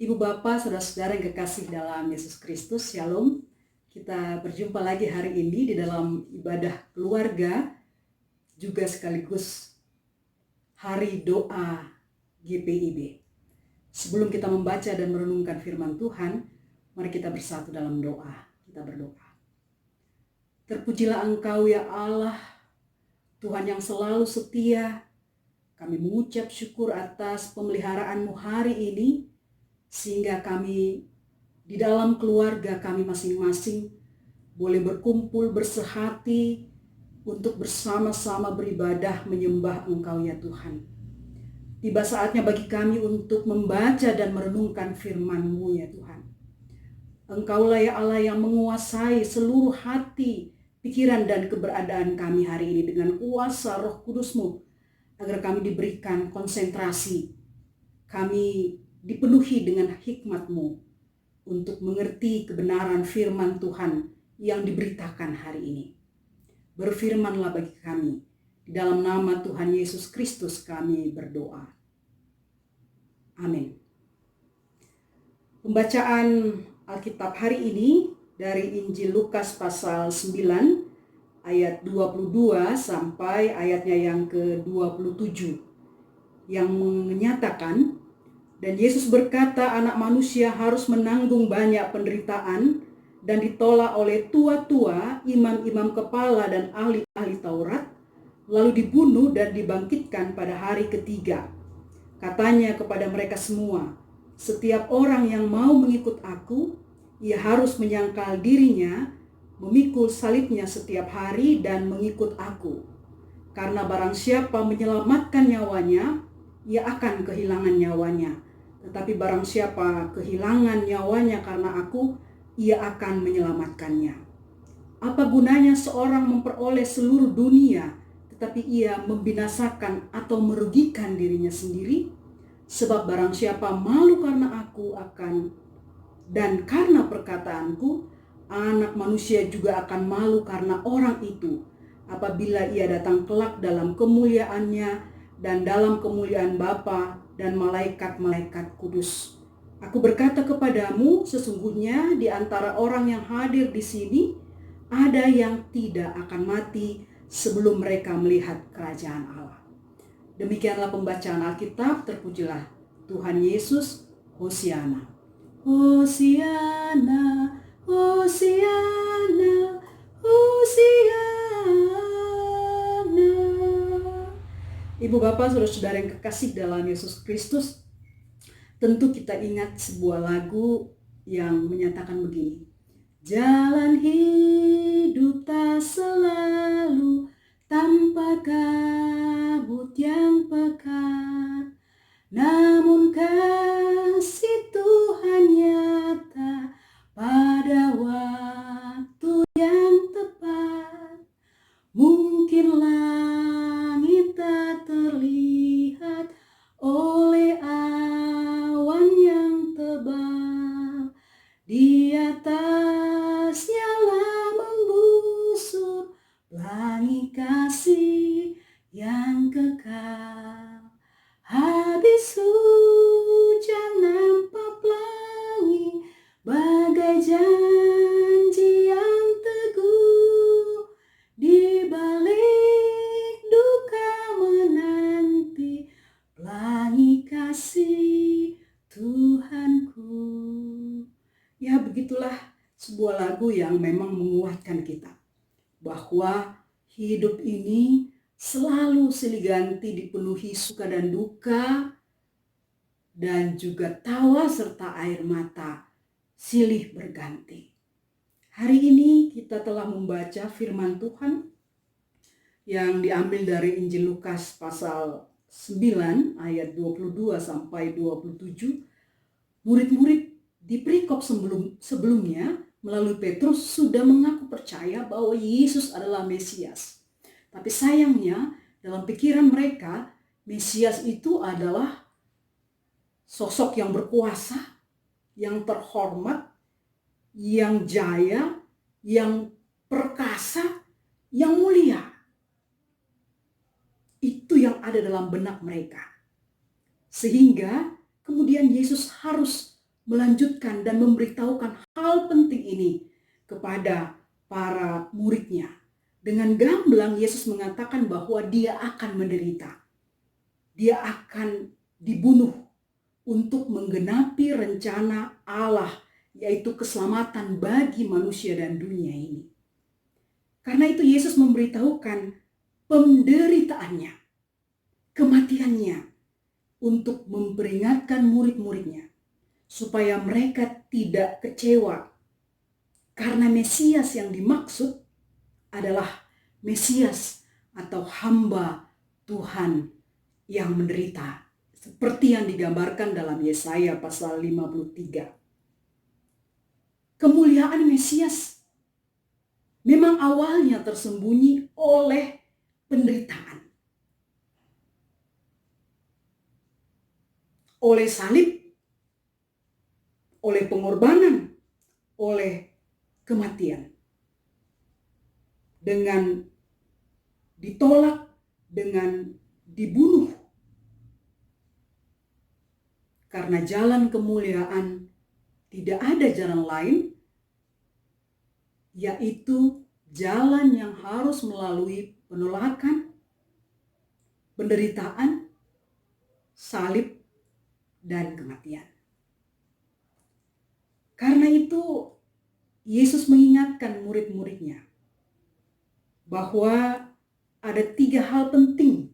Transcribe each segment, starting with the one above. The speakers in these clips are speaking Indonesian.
Ibu Bapak, saudara-saudara yang kekasih dalam Yesus Kristus, Shalom. Kita berjumpa lagi hari ini di dalam ibadah keluarga, juga sekaligus hari doa GPIB. Sebelum kita membaca dan merenungkan firman Tuhan, mari kita bersatu dalam doa. Kita berdoa. Terpujilah Engkau ya Allah, Tuhan yang selalu setia. Kami mengucap syukur atas pemeliharaan-Mu hari ini, sehingga kami di dalam keluarga kami masing-masing boleh berkumpul bersehati untuk bersama-sama beribadah menyembah Engkau ya Tuhan. Tiba saatnya bagi kami untuk membaca dan merenungkan firman-Mu ya Tuhan. Engkaulah ya Allah yang menguasai seluruh hati, pikiran dan keberadaan kami hari ini dengan kuasa Roh Kudus-Mu, agar kami diberikan konsentrasi, kami dipenuhi dengan hikmat-Mu untuk mengerti kebenaran firman Tuhan yang diberitakan hari ini. Berfirmanlah bagi kami, di dalam nama Tuhan Yesus Kristus kami berdoa. Amin. Pembacaan Alkitab hari ini dari Injil Lukas pasal 9 ayat 22 sampai ayatnya yang ke-27 yang menyatakan, dan Yesus berkata, anak manusia harus menanggung banyak penderitaan dan ditolak oleh tua-tua, imam-imam kepala dan ahli-ahli Taurat, lalu dibunuh dan dibangkitkan pada hari ketiga. Katanya kepada mereka semua, setiap orang yang mau mengikut aku, ia harus menyangkal dirinya, memikul salibnya setiap hari dan mengikut aku. Karena barang siapa menyelamatkan nyawanya, ia akan kehilangan nyawanya. Tetapi barang siapa kehilangan nyawanya karena aku, ia akan menyelamatkannya. Apa gunanya seorang memperoleh seluruh dunia, tetapi ia membinasakan atau merugikan dirinya sendiri? Sebab barang siapa malu karena aku dan karena perkataanku, Anak manusia juga akan malu karena orang itu apabila ia datang kelak dalam kemuliaannya dan dalam kemuliaan Bapa dan malaikat-malaikat kudus. Aku berkata kepadamu, sesungguhnya di antara orang yang hadir di sini ada yang tidak akan mati sebelum mereka melihat kerajaan Allah. Demikianlah pembacaan Alkitab. Terpujilah Tuhan Yesus. Hosiana. Hosiana. Hosiana, Hosiana. Ibu Bapak, saudara-saudara yang kekasih dalam Yesus Kristus, tentu kita ingat sebuah lagu yang menyatakan begini. Jalan hidup tak selalu tanpa kabut yang pekat, namun kasih Tuhan nyata pada waktu yang tepat. Mungkin langit tak terlihat oleh awan yang tebal, di atasnya lah membusur pelangi kasih yang kekal. Habis hujan nampak pelangi bagai janji yang teguh, di balik duka menanti pelangi kasih Tuhanku. Ya, begitulah sebuah lagu yang memang menguatkan kita bahwa hidup ini selalu silih ganti dipenuhi suka dan duka, dan juga tawa serta air mata silih berganti. Hari ini kita telah membaca firman Tuhan yang diambil dari Injil Lukas pasal 9 ayat 22 sampai 27. Murid-murid di perikop sebelumnya melalui Petrus sudah mengaku percaya bahwa Yesus adalah Mesias. Tapi sayangnya dalam pikiran mereka, Mesias itu adalah sosok yang berkuasa, yang terhormat, yang jaya, yang perkasa, yang mulia. Itu yang ada dalam benak mereka. Sehingga kemudian Yesus harus melanjutkan dan memberitahukan hal penting ini kepada para muridnya. Dengan gamblang Yesus mengatakan bahwa dia akan menderita. Dia akan dibunuh untuk menggenapi rencana Allah, yaitu keselamatan bagi manusia dan dunia ini. Karena itu Yesus memberitahukan penderitaannya, kematiannya, untuk memperingatkan murid-muridnya supaya mereka tidak kecewa, karena Mesias yang dimaksud adalah Mesias atau hamba Tuhan yang menderita, seperti yang digambarkan dalam Yesaya pasal 53. Kemuliaan Mesias memang awalnya tersembunyi oleh penderitaan, oleh salib, oleh pengorbanan, oleh kematian. Dengan ditolak, dengan dibunuh. Karena jalan kemuliaan tidak ada jalan lain, yaitu jalan yang harus melalui penolakan, penderitaan, salib, dan kematian. Karena itu Yesus mengingatkan murid-muridnya bahwa ada 3 hal penting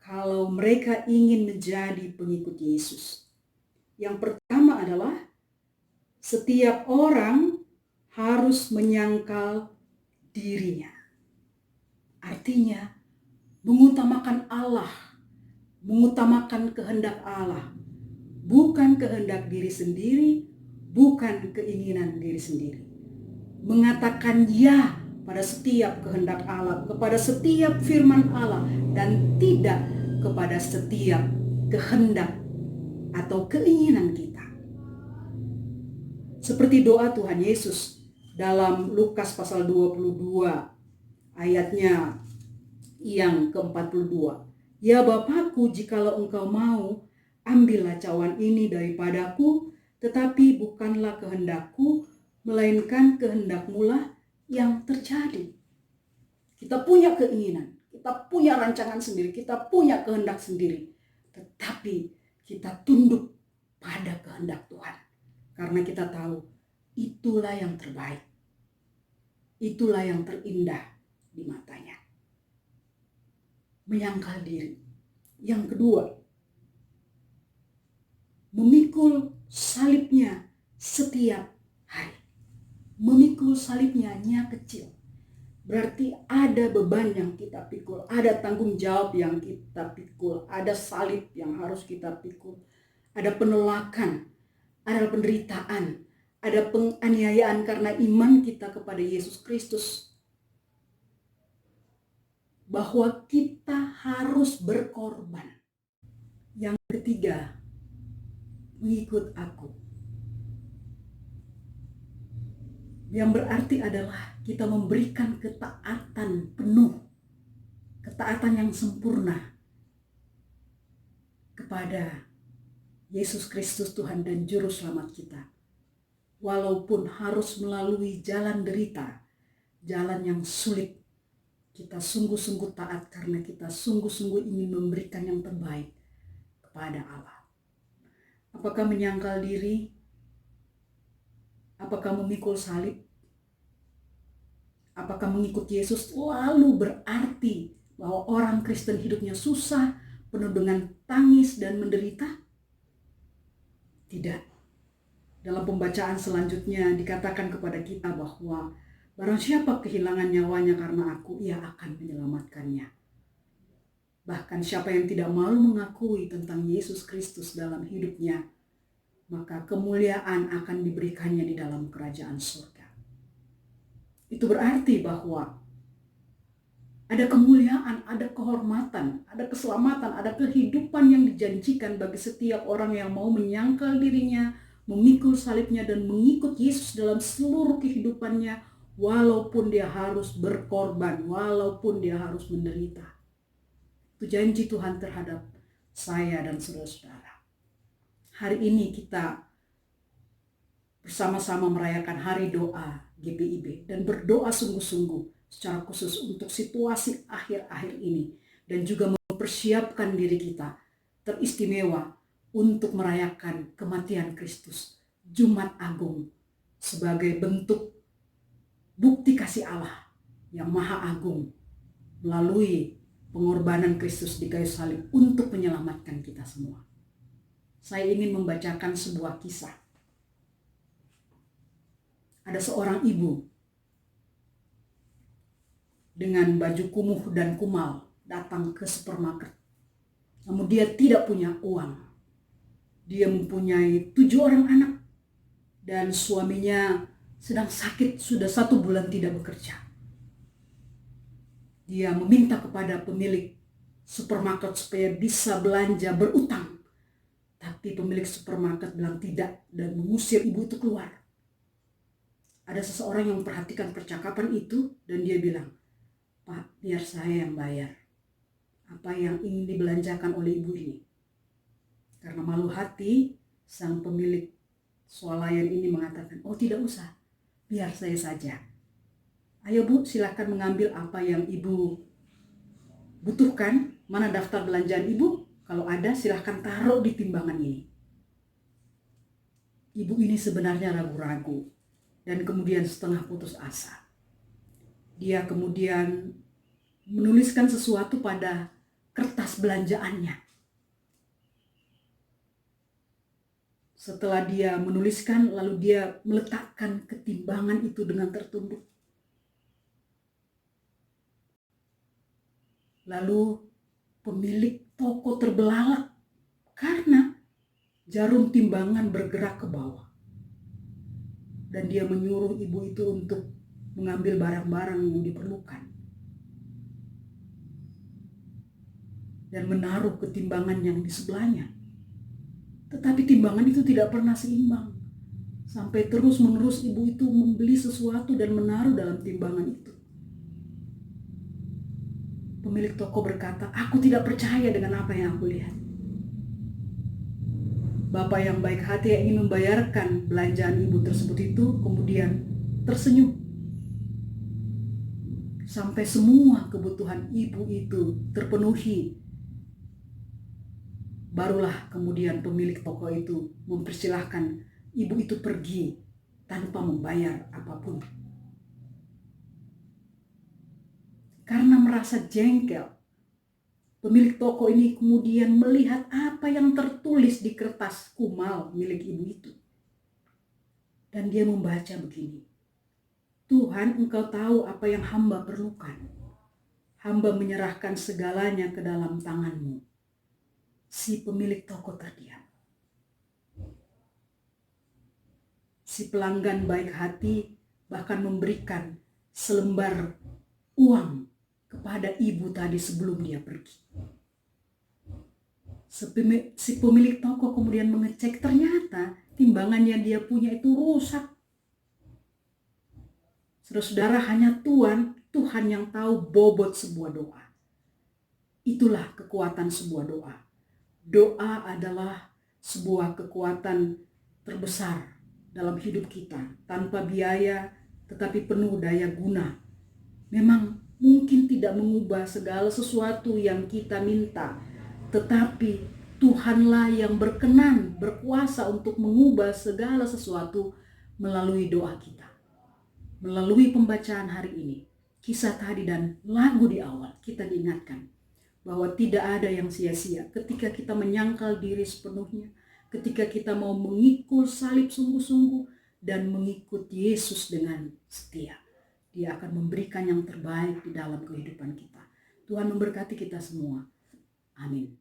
kalau mereka ingin menjadi pengikut Yesus. Yang pertama adalah setiap orang harus menyangkal dirinya. Artinya mengutamakan Allah, mengutamakan kehendak Allah, bukan kehendak diri sendiri, bukan keinginan diri sendiri. Mengatakan ya pada setiap kehendak Allah, kepada setiap firman Allah, dan tidak kepada setiap kehendak atau keinginan kita. Seperti doa Tuhan Yesus dalam Lukas pasal 22 ayatnya yang ke-42. Ya Bapakku, jikalau engkau mau, ambillah cawan ini daripadaku, tetapi bukanlah kehendakku, melainkan kehendak-Mu yang terjadi. Kita punya keinginan, kita punya rancangan sendiri, kita punya kehendak sendiri, tetapi kita tunduk pada kehendak Tuhan, karena kita tahu itulah yang terbaik, itulah yang terindah di matanya. Menyangkal diri. Yang kedua, memikul salibnya setiap hari. Memikul salibnya hanya kecil. Berarti ada beban yang kita pikul, ada tanggung jawab yang kita pikul, ada salib yang harus kita pikul, ada penolakan, ada penderitaan, ada penganiayaan karena iman kita kepada Yesus Kristus. Bahwa kita harus berkorban. Yang ketiga, mengikut aku. Yang berarti adalah kita memberikan ketaatan penuh, ketaatan yang sempurna kepada Yesus Kristus Tuhan dan Juru Selamat kita. Walaupun harus melalui jalan derita, jalan yang sulit, kita sungguh-sungguh taat karena kita sungguh-sungguh ingin memberikan yang terbaik kepada Allah. Apakah menyangkal diri? Apakah memikul salib? Apakah mengikut Yesus lalu berarti bahwa orang Kristen hidupnya susah, penuh dengan tangis dan menderita? Tidak. Dalam pembacaan selanjutnya dikatakan kepada kita bahwa barang siapa kehilangan nyawanya karena aku, ia akan menyelamatkannya. Bahkan siapa yang tidak malu mengakui tentang Yesus Kristus dalam hidupnya, maka kemuliaan akan diberikannya di dalam kerajaan surga. Itu berarti bahwa ada kemuliaan, ada kehormatan, ada keselamatan, ada kehidupan yang dijanjikan bagi setiap orang yang mau menyangkal dirinya, memikul salibnya dan mengikut Yesus dalam seluruh kehidupannya, walaupun dia harus berkorban, walaupun dia harus menderita. Itu janji Tuhan terhadap saya dan saudara-saudara. Hari ini kita bersama-sama merayakan hari doa GPIB dan berdoa sungguh-sungguh secara khusus untuk situasi akhir-akhir ini dan juga mempersiapkan diri kita teristimewa untuk merayakan kematian Kristus, Jumat Agung, sebagai bentuk bukti kasih Allah yang maha agung melalui pengorbanan Kristus di kayu salib untuk menyelamatkan kita semua. Saya ingin membacakan sebuah kisah. Ada seorang ibu dengan baju kumuh dan kumal datang ke supermarket. Namun dia tidak punya uang. Dia mempunyai 7 orang anak dan suaminya sedang sakit, sudah 1 bulan tidak bekerja. Dia meminta kepada pemilik supermarket supaya bisa belanja berutang. Tapi pemilik supermarket bilang tidak dan mengusir ibu itu keluar. Ada seseorang yang memperhatikan percakapan itu dan dia bilang, "Pak, biar saya yang bayar apa yang ingin dibelanjakan oleh ibu ini." Karena malu hati, sang pemilik swalayan ini mengatakan, "Oh, tidak usah, biar saya saja. Ayo Bu, silakan mengambil apa yang ibu butuhkan. Mana daftar belanjaan ibu? Kalau ada, silakan taruh di timbangan ini." Ibu ini sebenarnya ragu-ragu dan kemudian setengah putus asa. Dia kemudian menuliskan sesuatu pada kertas belanjaannya. Setelah dia menuliskan, lalu dia meletakkan ketimbangan itu dengan tertunduk. Lalu pemilik toko terbelalak karena jarum timbangan bergerak ke bawah. Dan dia menyuruh ibu itu untuk mengambil barang-barang yang diperlukan dan menaruh ke timbangan yang di sebelahnya. Tetapi timbangan itu tidak pernah seimbang. Sampai terus-menerus ibu itu membeli sesuatu dan menaruh dalam timbangan itu. Pemilik toko berkata, "Aku tidak percaya dengan apa yang aku lihat." Bapak yang baik hati yang ingin membayarkan belanjaan ibu tersebut itu kemudian tersenyum. Sampai semua kebutuhan ibu itu terpenuhi. Barulah kemudian pemilik toko itu mempersilahkan ibu itu pergi tanpa membayar apapun. Karena merasa jengkel, pemilik toko ini kemudian melihat apa yang tertulis di kertas kumal milik ibu itu. Dan dia membaca begini, "Tuhan, Engkau tahu apa yang hamba perlukan. Hamba menyerahkan segalanya ke dalam tangan-Mu." Si pemilik toko terdiam. Si pelanggan baik hati bahkan memberikan selembar uang kepada ibu tadi sebelum dia pergi. Si pemilik toko kemudian mengecek, ternyata timbangan yang dia punya itu rusak. Saudara-saudara, hanya Tuhan yang tahu bobot sebuah doa. Itulah kekuatan sebuah doa. Doa adalah sebuah kekuatan terbesar dalam hidup kita, tanpa biaya tetapi penuh daya guna. Memang mungkin tidak mengubah segala sesuatu yang kita minta, tetapi Tuhanlah yang berkenan, berkuasa untuk mengubah segala sesuatu melalui doa kita. Melalui pembacaan hari ini, kisah tadi dan lagu di awal, kita diingatkan bahwa tidak ada yang sia-sia ketika kita menyangkal diri sepenuhnya, ketika kita mau mengikul salib sungguh-sungguh dan mengikut Yesus dengan setia. Dia akan memberikan yang terbaik di dalam kehidupan kita. Tuhan memberkati kita semua. Amin.